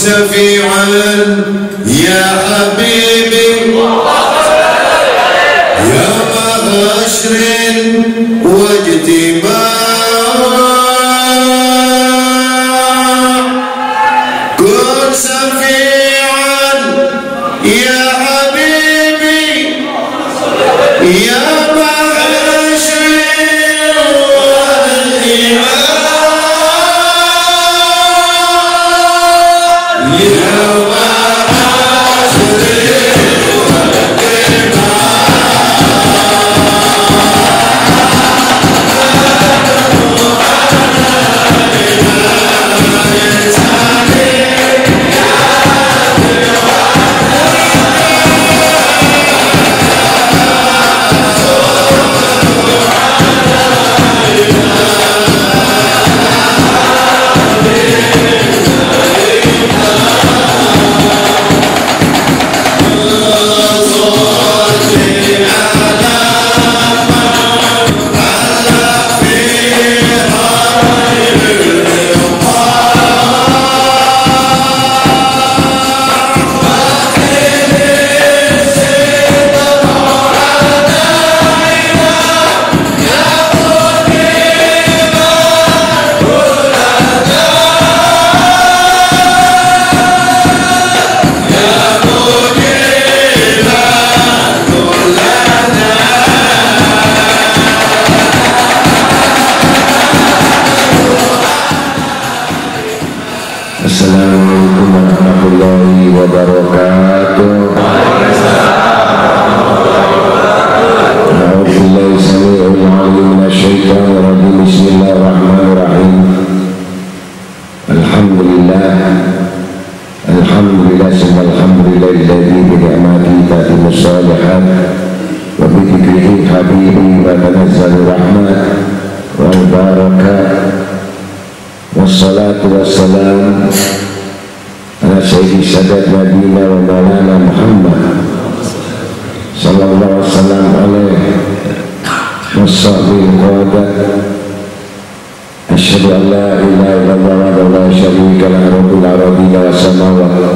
شفيعا يا حبيبي يوم حشر واجتماع كن شفيعا يا حبيبي يوم حشر Assalamualaikum warahmatullahi wabarakatuh. A'udzubillahi samii'il 'aliim minasyaitonir rajiim. Bismillahirrahmanirrahim. Alhamdulillah summa alhamdulillahilladzi bi ni'matihi tatimmus shalihat wa bi dzikrihi habibi wa tanazzalu rahmat wal barakat. Wassalatu wassalam ala sayyidi sadat nabiyina wa maulana Muhammad sallallahu alaihi wasallam alaihi wassabil qadat. Asyhadu an la ilaha illallah wa la syarika lahu rabbul alamin was samawati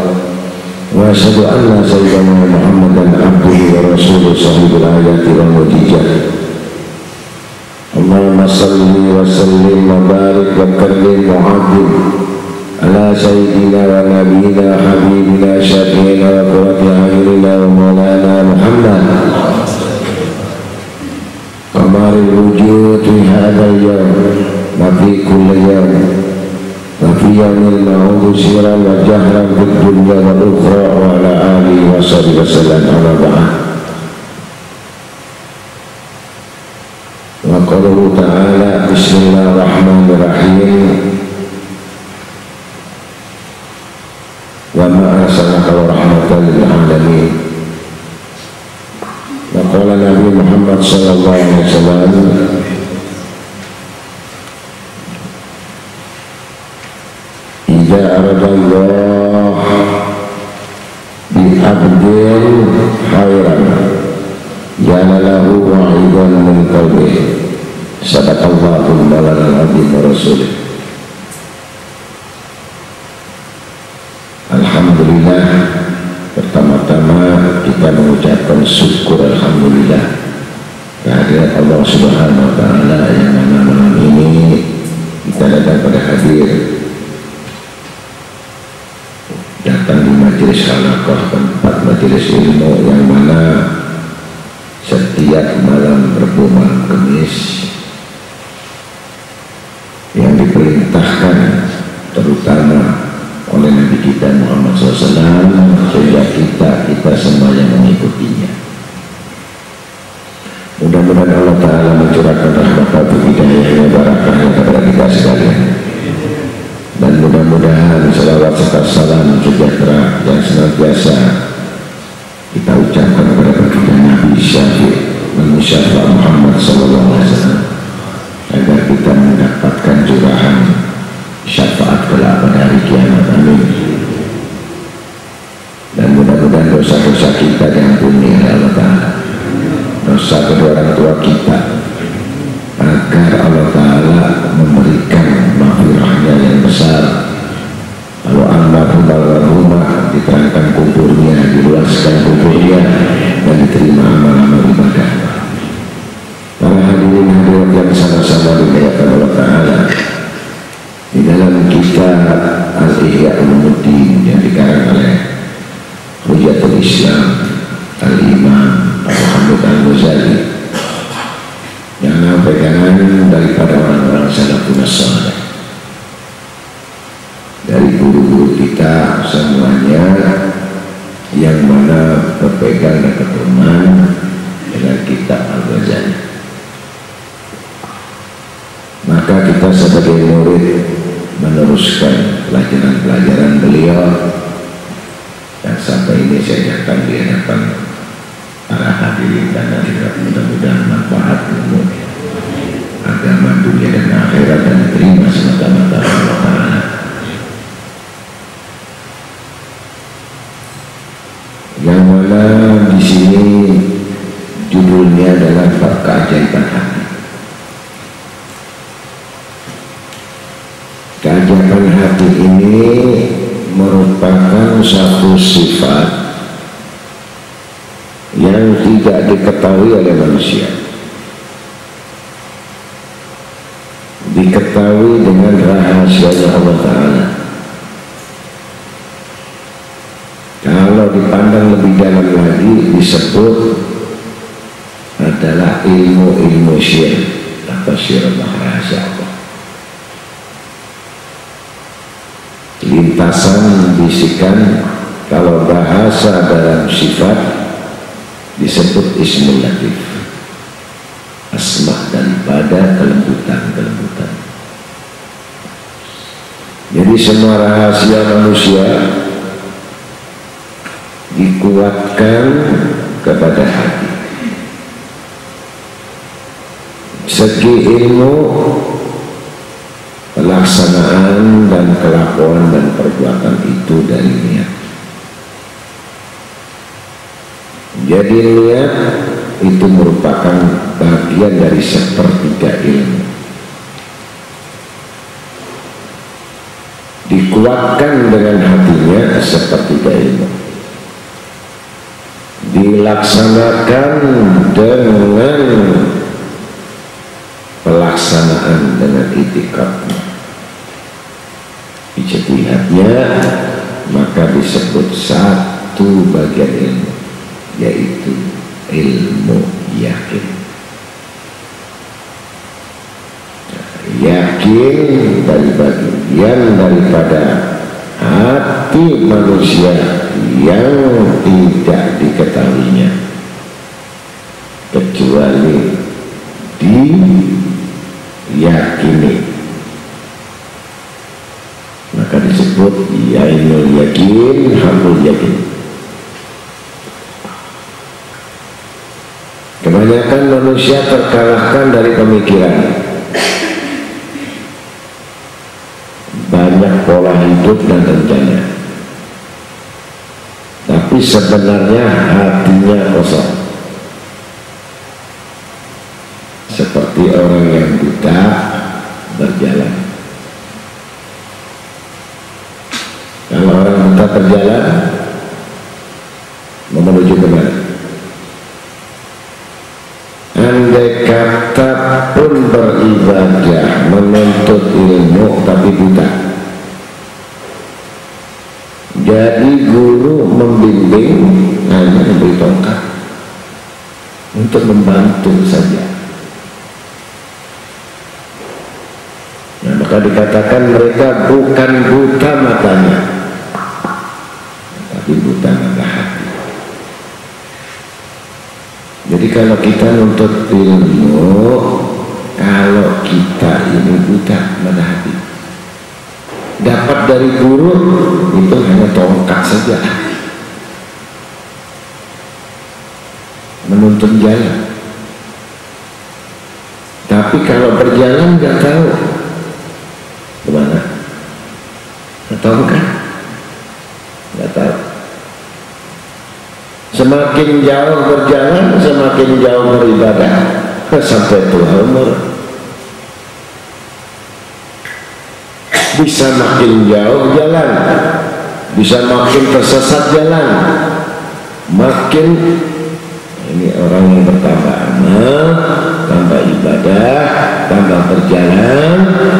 wa asyhadu anna sayyidana Muhammadan abduhu wa rasuluhu sahibul ayati wal mujizat. Allahumma salli wa sallim wa barik wa karrim wa adim ala sayyidina wa nabiyina habibina syafi'ina wa qurrati a'yunina wa maulana Muhammad qamaril wujud fi hadzal yawm wa fi kulli yawm wa fi yawmil ma'ud sirran wa jahran fid dunya wal ukhra wa ala alihi wa sahbihi wa sallam ala ba'd. Wa qauluhu ta'ala bismillahirrahmanirrahim wa ma arsalnaka wa rahmatan lil alamin. Wa qala Nabi Muhammad sallallahu alaihi wasallam idza aradallah bi abdin khairan jalalahu wa'idan min qalbihi. Sadaqallahu maulana al-azim wa rasulih. Alhamdulillah, pertama-tama kita mengucapkan syukur alhamdulillah kehadirat Allah Subhanahu wa taala yang mana malam ini kita datang pada hadir datang di majelis halaqah, tempat majelis ilmu yang mana setiap malam Rabu malam Kamis yang diperintahkan terutama oleh Nabi kita Muhammad SAW sehingga kita semua yang mengikutinya. Mudah-mudahan Allah Ta'ala mencurahkan rahmat taufik hidayahnya barakahnya kepada kita sekalian, dan mudah-mudahan salawat serta salam sejahtera yang senantiasa kita ucapkan kepada baginda Nabi Syafi' dan Musyafa Muhammad SAW agar kita mendapatkan curahan syafaat kelak pada hari kiamat. Amin. Dan mudah-mudahan dosa-dosa kita diampuni oleh Allah Ta'ala, dosa kedua orang tua kita, agar Allah Ta'ala memberikan maghfirahnya yang besar. Kalau almarhum sebagai murid meneruskan pelajaran-pelajaran beliau, dan sampai ini saya akan di hadapan para hadirin dan hadirat, mudah-mudahan manfaat ilmu agama dunia dan akhirat dan terima semata-mata Allah Ta'ala. Yang mana di sini judulnya adalah bab keajaiban hati. Keajaiban hati ini merupakan satu sifat yang tidak diketahui oleh manusia. Diketahui dengan rahasianya Allah Ta'ala. Kalau dipandang lebih dalam lagi disebut adalah ilmu syir atau syirah rahasia Allah. Lintasan bisikan, kalau bahasa dalam sifat disebut ismul latif, asma daripada kelembutan. Jadi semua rahasia manusia dikuatkan kepada hati. Segi ilmu, pelaksanaan dan kelakuan dan perbuatan itu dari niat. Jadi niat itu merupakan bagian dari sepertiga ilmu. Dikuatkan dengan hatinya sepertiga ilmu. Dilaksanakan dengan pelaksanaan dengan itikadnya, ijtihadnya, maka disebut satu bagian ilmu, yaitu ilmu yakin. Yakin dari bagian daripada hati manusia yang tidak diketahuinya kecuali diyakini, maka disebut ainul yakin, hamul yakin. Kebanyakan manusia terkalahkan dari pemikiran, banyak pola hidup dan rencana, tapi sebenarnya hatinya kosong, seperti orang yang buta berjalan. Kalau orang buta berjalan menuju kemana? Andai kata pun beribadah, menuntut ilmu tapi buta, jadi guru membimbing hanya memberi tongkat untuk membantu saja. Nah, maka dikatakan mereka bukan buta matanya, tapi buta mata hati. Jadi kalau kita nuntut ilmu, kalau kita ini buta mata hati, dapat dari guru itu hanya tongkat saja, menuntun jalan. Tapi kalau berjalan nggak tahu kemana, tahu kan? Nggak tahu. Semakin jauh berjalan, semakin jauh beribadah, sampai tua umur. Bisa makin jauh jalan, bisa makin tersesat jalan, makin ini orang yang bertambah amal, tambah ibadah, tambah berjalan,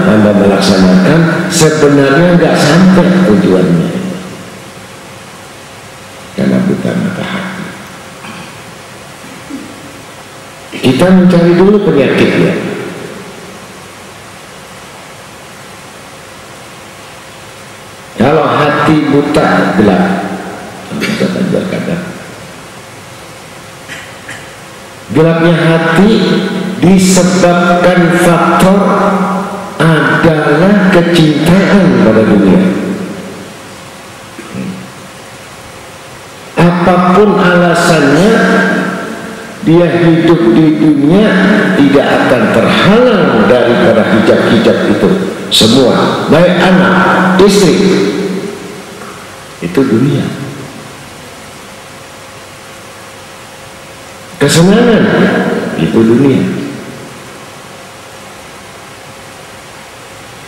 tambah melaksanakan, sebenarnya nggak sampai tujuannya karena buta mata hati. Kita mencari dulu penyakitnya. Kalau hati buta, gelap, Ustaz berkata, gelapnya hati disebabkan faktor ada kecintaan pada dunia. Apapun alasannya, dia hidup di dunia tidak akan terhalang daripada hijab-hijab itu semua, baik anak, istri, itu dunia. Kesenangan itu dunia,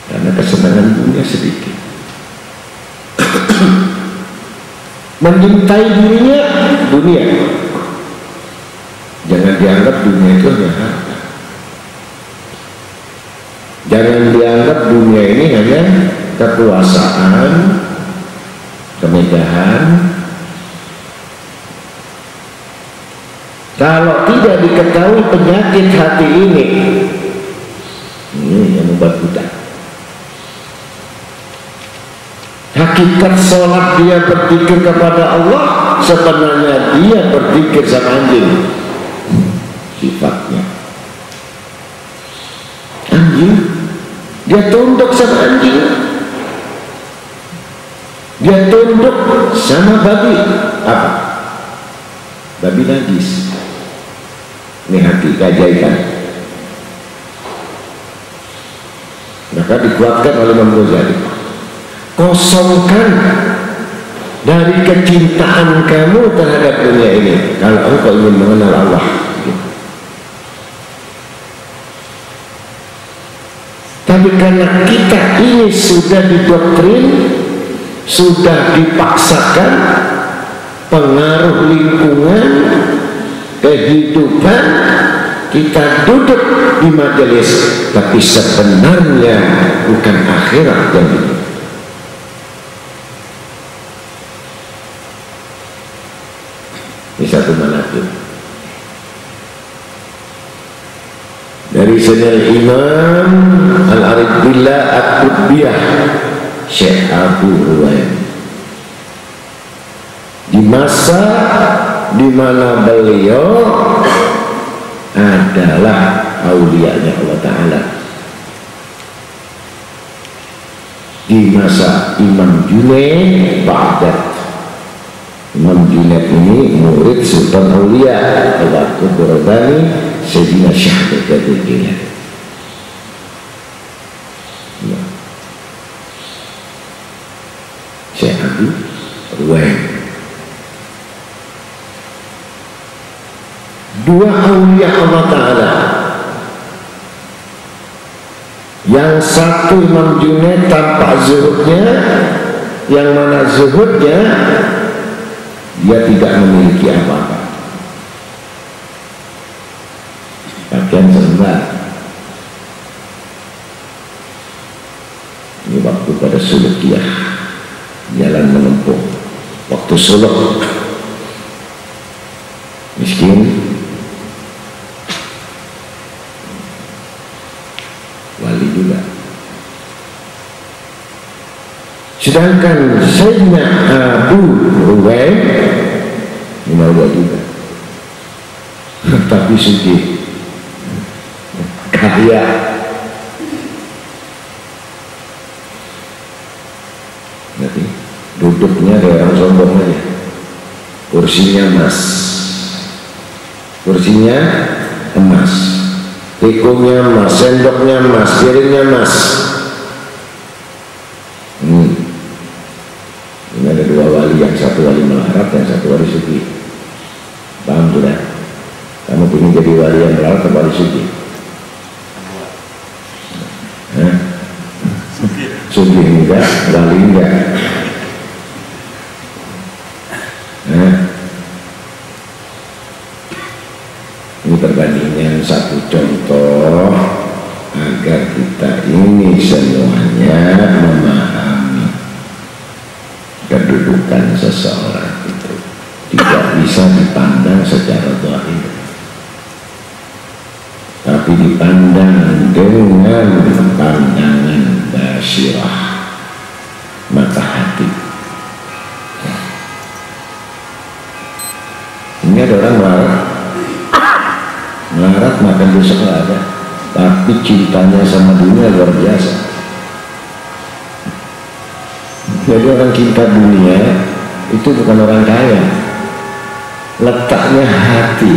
karena kesenangan dunia sedikit. Mencintai dirinya dunia. Jangan dianggap dunia itu hanya harta. Jangan dianggap dunia ini hanya kekuasaan, kemegahan. Kalau tidak diketahui penyakit hati ini yang membuat buta. Hakikat sholat dia berpikir kepada Allah, sebenarnya dia berpikir sama anjing. Sifatnya anjing, dia tunduk sama anjing, dia tunduk sama babi. Apa? Babi najis. Ini hati keajaiban. Maka dikuatkan oleh Imam Ghazali, kosongkan dari kecintaan kamu terhadap dunia ini kalau engkau ingin mengenal Allah. Tapi karena kita ini sudah didoktrin, sudah dipaksakan, pengaruh lingkungan, kehidupan, kita duduk di majelis, tapi sebenarnya bukan akhirat yang ini. Ini satu manhaj. Dari sini Imam Al-Arif Billah At-Qutbiyah Syekh Abu Ruwaim, di masa di mana beliau adalah aulianya Allah Ta'ala, di masa Imam Junaid Baghdad. Imam Junaid ini murid Sultan Aulia Al-Qur'ani Sayyidina Syekh Qadir Jilani. Syekh Abu Ruwaim, dua aulia Allah Ta'ala. Yang satu Imam Junaid tampak zuhudnya, yang mana zuhudnya dia tidak memiliki apa-apa, pakaian sembah. Ini waktu pada Sulukiyah, jalan menempuh waktu suluk, miskin, wali juga. Sedangkan Sayyidina Abu Ruwaim Minallah juga, tapi suci, kaya. Nanti duduknya kayak orang sombong aja, kursinya emas, kursinya emas, tikumnya emas, sendoknya emas, piringnya emas. Ini ada dua wali, yang satu wali melarat, yang satu wali suci. Paham sudah? Kamu ingin jadi wali yang melarat atau wali suci? Suci enggak, wali enggak. Ini perbandingan satu contoh agar kita ini semuanya memahami kedudukan seseorang itu tidak bisa dipandang secara zahir, tapi dipandang dengan pandangan basyirah, mata hati. Ini ada orang melarat makan besok nggak ada, tapi cintanya sama dunia luar biasa. Jadi orang cinta dunia itu bukan orang kaya, letaknya hati.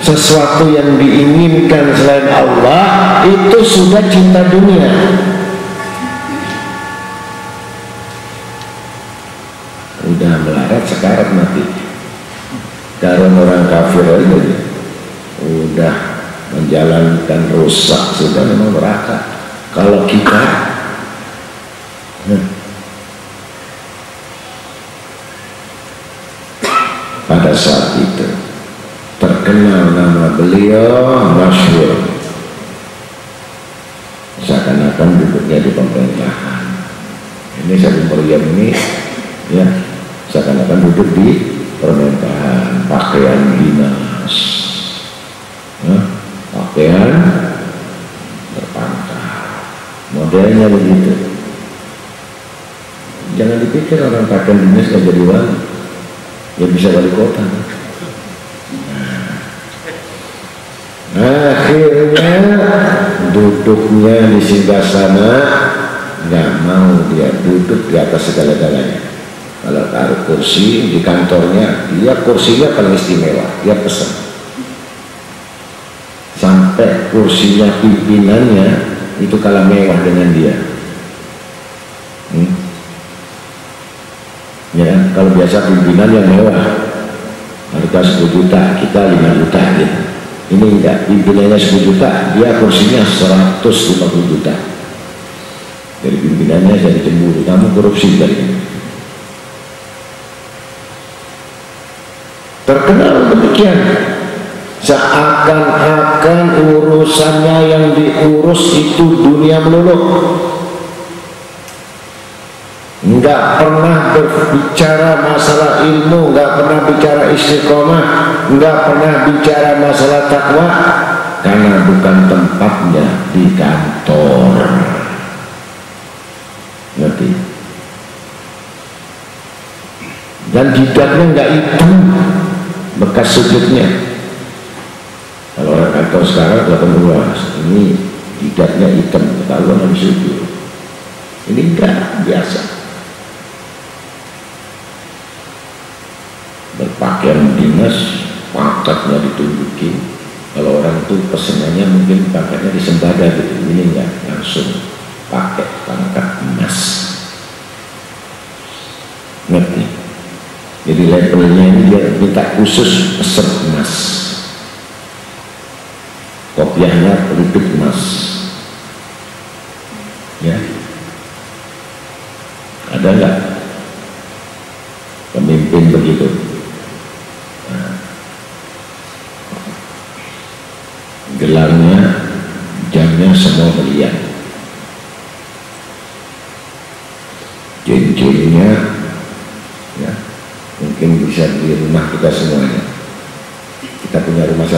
Sesuatu yang diinginkan selain Allah itu sudah cinta dunia. Udah melarat sekarat mati. Kalau orang kafir aja udah menjalankan rusak, sudah memang neraka. Kalau kita pada saat itu terkenal nama beliau, masyhur, seakan-akan duduknya di pemerintahan. Ini Syekh Maryam ini ya seakan-akan duduk di pemerintahan, pakaian dinas, pakaian berpangkat, modelnya begitu. Jangan dipikir orang pakaian dinas nggak jadi wali, ya bisa wali kota. Akhirnya duduknya di singgasana, nggak mau dia duduk di atas segala-galanya. Kalau taruh kursi di kantornya, dia kursinya paling istimewa, dia pesan sampai kursinya pimpinannya itu kalah mewah dengan dia. Ya, kalau biasa pimpinan yang mewah harga 10 juta, kita 5 juta gitu. Ini enggak, pimpinannya 10 juta, dia kursinya 150 juta. Dari pimpinannya jadi cemburu, kamu korupsi dari. Terkenal demikian, seakan-akan urusannya yang diurus itu dunia melulu. Enggak pernah berbicara masalah ilmu, enggak pernah bicara istiqomah, enggak pernah bicara masalah takwa, karena bukan tempatnya di kantor. Ngerti? Dan jidatnya enggak hitam bekas sujudnya. Kalau orang kantor sekarang 18, ini jidatnya hitam ketahuan habis sujud. Ini enggak biasa. Berpakaian dinas, pangkatnya ditunjukin. Kalau orang itu pesenannya mungkin pangkatnya disembada gitu, ini enggak, langsung pakai pangkat emas. Ngerti? Jadi levelnya ini dia minta khusus pesen emas, kopiahnya pelipit emas. Ya, ada enggak pemimpin begitu? Gelarnya, jamnya semua berlian, cincinnya ya mungkin bisa di rumah kita semuanya. Kita punya rumah